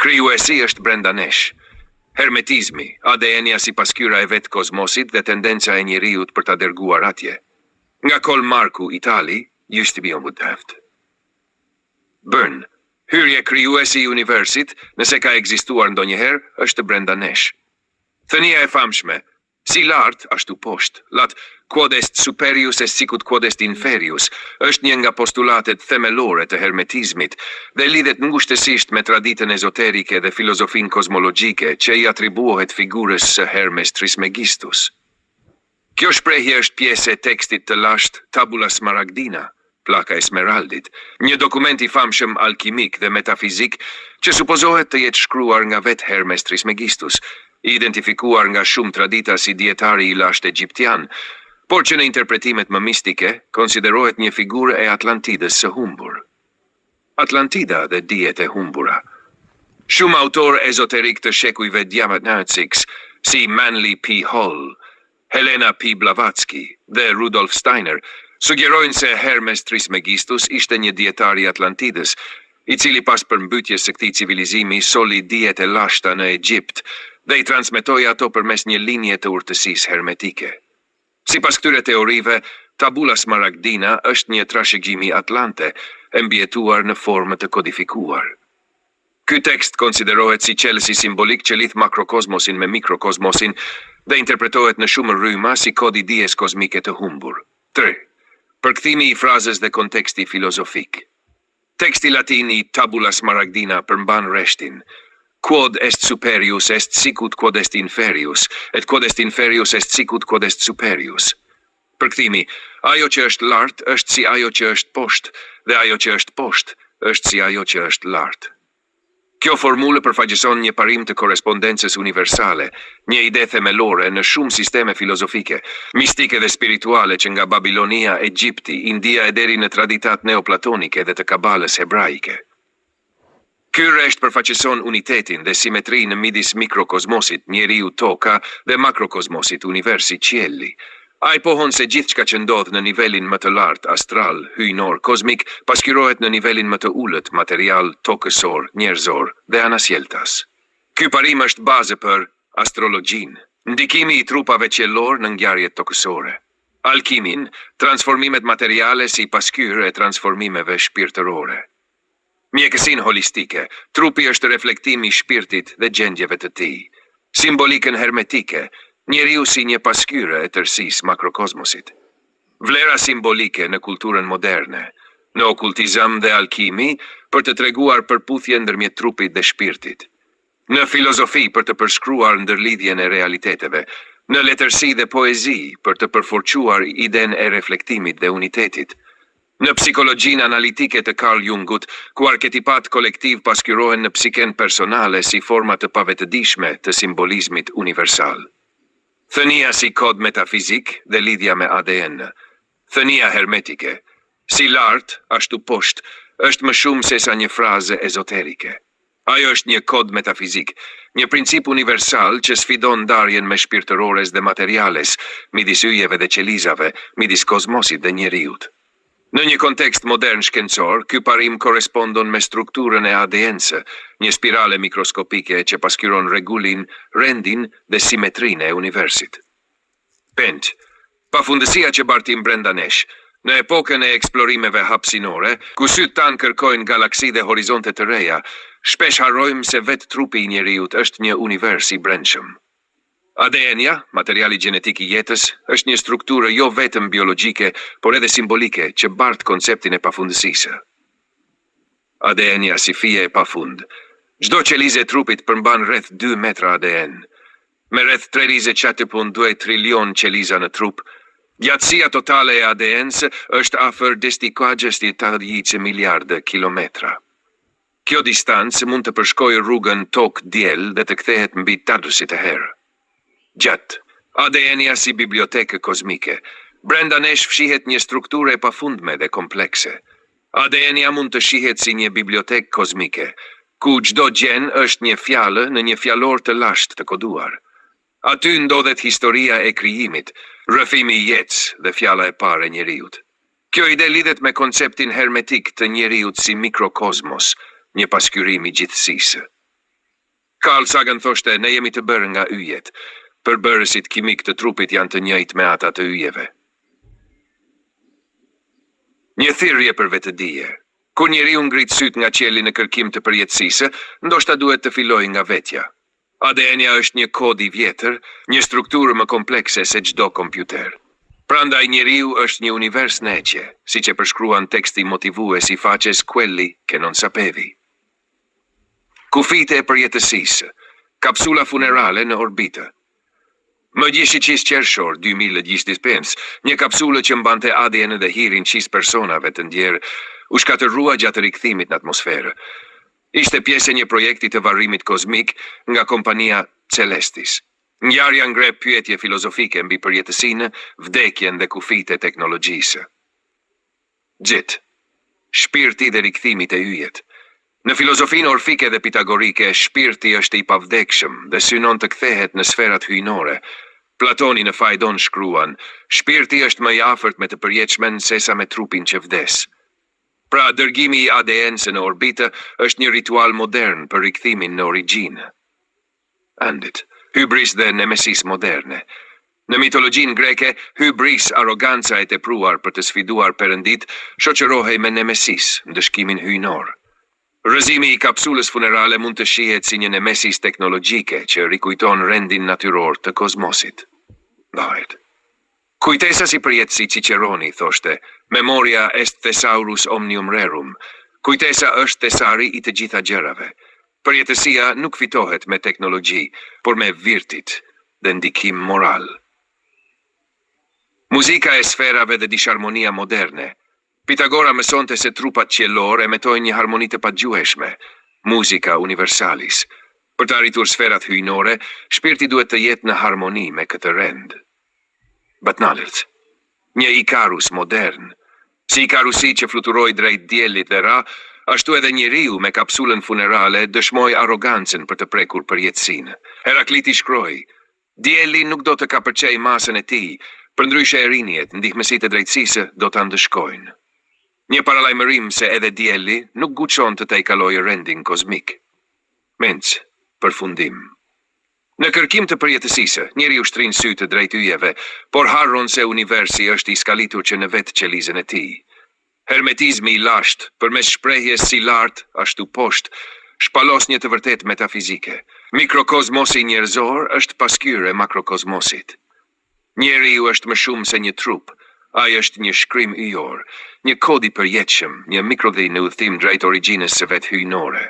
Krijuesi është brenda nesh. Hermetizmi, ADN-ja si paskyra e vetë kozmosit dhe tendenca e njeriut për ta dërguar atje. Nga Kol Marku, Itali, used to be on would have. Burn. Hyrje krijuesi i universit, nëse ka ekzistuar ndonjëherë, është brenda nesh. Thënia e famshme, si lart ashtu poshtë, lat quod est superius est sicut quod est inferius, është një nga postulatet themelore të hermetizmit dhe lidhet ngushtësisht me traditën ezoterike dhe filozofinë kozmologjike që i atribuohet figurës së Hermes Trismegistus. Kjo shprehje është pjesë e tekstit të lashtë Tabula Smaragdina, plaka Esmeraldit, një dokument i famshëm alkimik dhe metafizik që supozohet të jetë shkruar nga vetë Hermes Trismegistus, identifikuar nga shumë tradita si dietari i lashtë egjiptian, por që në interpretimet më mistike konsiderohet një figurë e Atlantidës së humbur. Atlantida dhe dijet e humbura. Shumë autor ezoterik të shekujve djamatnarciks, si Manly P. Hall, Helena P. Blavatsky dhe Rudolf Steiner, sugjerojnë se Hermes Trismegistus ishte një dietar i Atlantidës, i cili pas përmbytjes së këtij civilizimi soli dijet e lashta në Egjipt dhe i transmetoi ato përmes një linje të urtësisë hermetike. Sipas këtyre teorive, Tabula Smaragdina është një trashëgimi atlante, e mbjetuar në formë të kodifikuar. Ky tekst konsiderohet si qelësi simbolik që lidh makrokozmosin me mikrokozmosin dhe interpretohet në shumë rryma si kodi dijes kozmike të humbur. 3. Përkthimi i frazës dhe konteksti filozofik. Teksti latin i Tabula Smaragdina përmban rreshtin. Quod est superius est sicut quod est inferius, et quod est inferius est sicut quod est superius. Përkthimi, ajo që është lart është si ajo që është poshtë, dhe ajo që është poshtë është si ajo që është lart. Kjo formulë përfaqëson një parim të korespondencës universale, një ide themelore në shumë sisteme filozofike, mistike dhe spirituale që nga Babilonia, Egjipti, India e deri në traditat neoplatonike dhe të kabalës hebraike. Ky rresht përfaqëson unitetin dhe simetrinë midis mikrokozmosit, njeriu toka, dhe makrokozmosit, universi qielli. Ai pohon se gjithçka që ndodh në nivelin më të lartë astral, hyjnor, kozmik, pasqyrohet në nivelin më të ulët, material, tokësor, njerëzor dhe anasjeltas. Ky parim është bazë për astrologjinë, ndikimi i trupave qiellor në ngjarjet tokësore, alkimin, transformimet materiale si pasqyrë e transformimeve shpirtërore. Mjekësinë holistike, trupi është reflektimi i shpirtit dhe gjendjeve të tij. Simbolikën hermetike, njeriu si një pasqyrë e tërësisë makrokozmosit. Vlera simbolike në kulturën moderne, në okultizëm dhe alkimi për të treguar përputhje ndërmjet trupit dhe shpirtit. Në filozofi për të përshkruar ndërlidhjen e realiteteve, në letërsi dhe poezi për të përforquar iden e reflektimit dhe unitetit. Në psikologjinë analitike të Carl Jungut, ku arketipat kolektiv pasqyrohen në psiken personale si forma të pavetëdijshme të simbolizmit universal. Thënia si kod metafizik dhe lidhja me ADN. Thënia hermetike, si lart, ashtu poshtë, është më shumë se sa një frazë ezoterike. Ajo është një kod metafizik, një princip universal që sfidon ndarjen me shpirtërores dhe materiales, midis yjeve dhe qelizave, midis kozmosit dhe njeriut. Në një kontekst modern shkencor, ky parim korespondon me strukturën e ADN-së, një spirale mikroskopike që pasqyron rregullin, rendin dhe simetrinë e universit. 5. Pafundësia që bartim brenda nesh. Në epokën e eksplorimeve hapësinore, ku sytë tanë kërkojnë galaksi dhe horizonte të reja, shpesh harrojmë se vetë trupi i njeriut është një univers i brendshëm. ADN-ja, materiali gjenetik i jetës, është një strukturë jo vetëm biologjike, por edhe simbolike që bart konceptin e pafundësisë. ADN-ja si fije e pafund. Çdo qelizë e trupit përmban rreth 2 metra ADN. Me rreth 3,2 trilion qeliza në trup, gjatësia totale e ADN-së është afër 10,80 miliardë kilometra. Kjo distancë mund të përshkojë rrugën tokë-diell dhe të kthehet mbi tadërsit e herë. Gjatë, ADN-ja si bibliotekë kozmike. Brenda nesh fshihet një strukturë e pafundme dhe komplekse. ADN-ja mund të shihet si një bibliotekë kozmike, ku çdo gjen është një fjalë në një fjalor të lashtë të koduar. Aty ndodhet historia e krijimit, rrëfimi i jetës dhe fjala e parë e njeriut. Kjo ide lidhet me konceptin hermetik të njeriut si mikrokozmos, një pasqyrim i gjithësisë. Carl Sagan thoshte, ne jemi të bërë nga yjet. Përbërësit kimik të trupit janë të njëjtë me ata të yjeve. Një thirrje për vetëdije. Kur njeriu ngrit syt nga qielli në kërkim të përjetësisë, ndoshta duhet të fillojë nga vetja. ADN-ja është një kod i vjetër, një strukturë më komplekse se çdo kompjuter. Prandaj njeriu është një univers neqe, siç e përshkruan teksti motivues I faqes Quelli che non sapevi. Kufite e përjetësisë, kapsula funerale në orbitë. Më 16 qershor 2025, një kapsulë që mbante ADN dhe hirin qis personave të ndjerë, u shkatërrua gjatë rikthimit në atmosferë. Ishte pjesë e një projekti të varrimit kozmik nga kompania Celestis. Ngjarja ngre pyetje filozofike mbi përjetësinë, vdekjen dhe kufijtë e teknologjisë. Gjit. Shpirti dhe rikthimi te yjet. Në filozofinë orfike dhe pitagorike, shpirti është I pavdekshëm dhe synon të kthehet në sferat hyjnore. Platoni në Fajdon shkruan, shpirti është më I afërt me të përjetëshmen sesa me trupin që vdes. Pra, dërgimi I ADN-së në orbitë është një ritual modern për rikthimin në origjinë. Andit, hybris dhe nemesis moderne. Në mitologjin greke, hybris, aroganca e tepruar për të sfiduar perëndit, shoqërohej me nemesis, ndëshkimin hyjnor. Rëzimi I kapsulës funerale mund të shihet si një nemesis teknologjike që rikujton rendin natyror të kozmosit. Dhahet. Kujtesa si përjetësi Ciceroni thoshte, memoria est thesaurus omnium rerum. Kujtesa është thesari I të gjitha gjërave. Përjetësia nuk fitohet me teknologji, por me virtit dhe ndikim moral. Muzika e sferave dhe disharmonia moderne. Pitagora mësonte se trupat qiellor emitojnë një harmoni të pagjueshme, muzika universalis. Për të arritur sferat hyjnore, shpirti duhet të jetë në harmoni me këtë rend. Batnalert, një Ikarus modern. Si Ikarusi që fluturoi drejt diellit dhe ra, ashtu edhe njeriu me kapsulën funerale dëshmoi arrogancën për të prekur përjetësinë. Herakliti shkroi, dielli nuk do të kapërcej masën e tij, përndryshe erinjet, ndihmësitë e drejtësisë do ta ndëshkojnë. Një paralajmërim se edhe dielli nuk guxon të tejkalojë rendin kozmik. Menc, përfundim. Në kërkim të përjetësisë, njeriu shtrin sy të drejt yjeve, por harron se universi është I skalitur që në vetë qelizën e tij. Hermetizmi I lashtë, përmes shprehjes si lart, ashtu poshtë, shpalos një të vërtet metafizike. Mikrokozmosi njerëzor është paskyre e makrokozmosit. Njeriu është më shumë se një trup, ai është një shkrim yjor, një kod I përjetshëm, një mikrodhi në udhëtim drejt origjinës së vet hyjnore.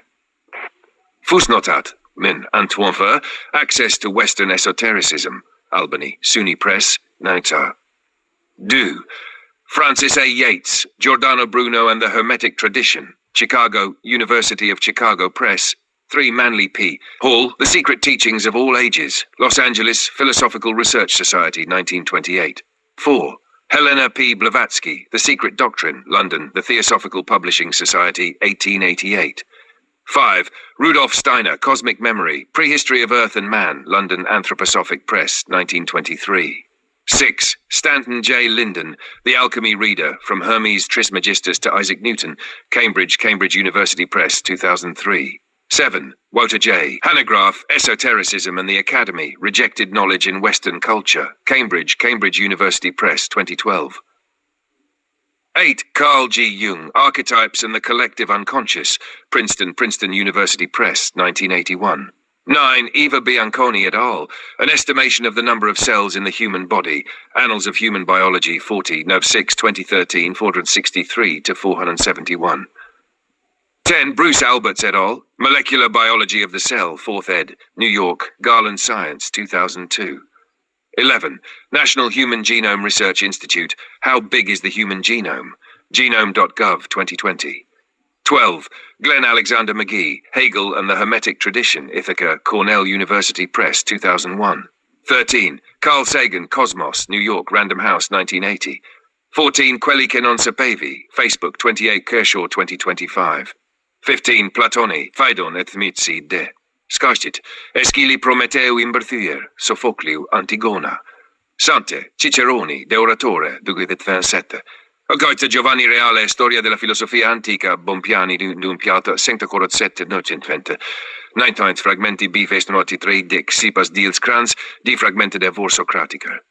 Fusnotat, min Antoine Ver, Access to Western Esotericism, Albany, SUNY Press, 19. 2. Francis A. Yates, Giordano Bruno and the Hermetic Tradition, Chicago, University of Chicago Press, 3. Manly P. Hall, The Secret Teachings of All Ages, Los Angeles, Philosophical Research Society, 1928. 4. Helena P. Blavatsky, The Secret Doctrine, London, The Theosophical Publishing Society, 1888. 5. Rudolf Steiner, Cosmic Memory, Prehistory of Earth and Man, London Anthroposophic Press, 1923. 6. Stanton J. Linden, The Alchemy Reader, From Hermes Trismegistus to Isaac Newton, Cambridge, Cambridge University Press, 2003. 7. Walter J. Hanegraaff, Esotericism and the Academy, Rejected Knowledge in Western Culture, Cambridge, Cambridge University Press, 2012. 8. Carl G. Jung, Archetypes and the Collective Unconscious, Princeton, Princeton University Press, 1981. 9. Eva Bianconi et al., An Estimation of the Number of Cells in the Human Body, Annals of Human Biology, 40, Nov 6, 2013, 463 to 471. 10. Bruce Alberts et al., Molecular Biology of the Cell, 4th ed., New York, Garland Science, 2002. 11. National Human Genome Research Institute, How Big is the Human Genome? Genome.gov, 2020. 12. Glenn Alexander McGee, Hegel and the Hermetic Tradition, Ithaca, Cornell University Press, 2001. 13. Carl Sagan, Cosmos, New York, Random House, 1980. 14. Quelli che non sapevi, Facebook, 28 Kershaw, 2025. 15. Platoni, Phaidon et Thmitsi de. Skashtit, Eschili Prometeu imbërthyer, Sofokliu, Antigona. Sante, Ciceroni, De Oratore, 227. Goethe, Giovanni Reale, Storia della filosofia antica, Bompiani, d'un piatto, 547, 920. Najtojnë fragmenti bifest noti 3 dik, sipas dielës krans, di fragmentet e vor sokratiker.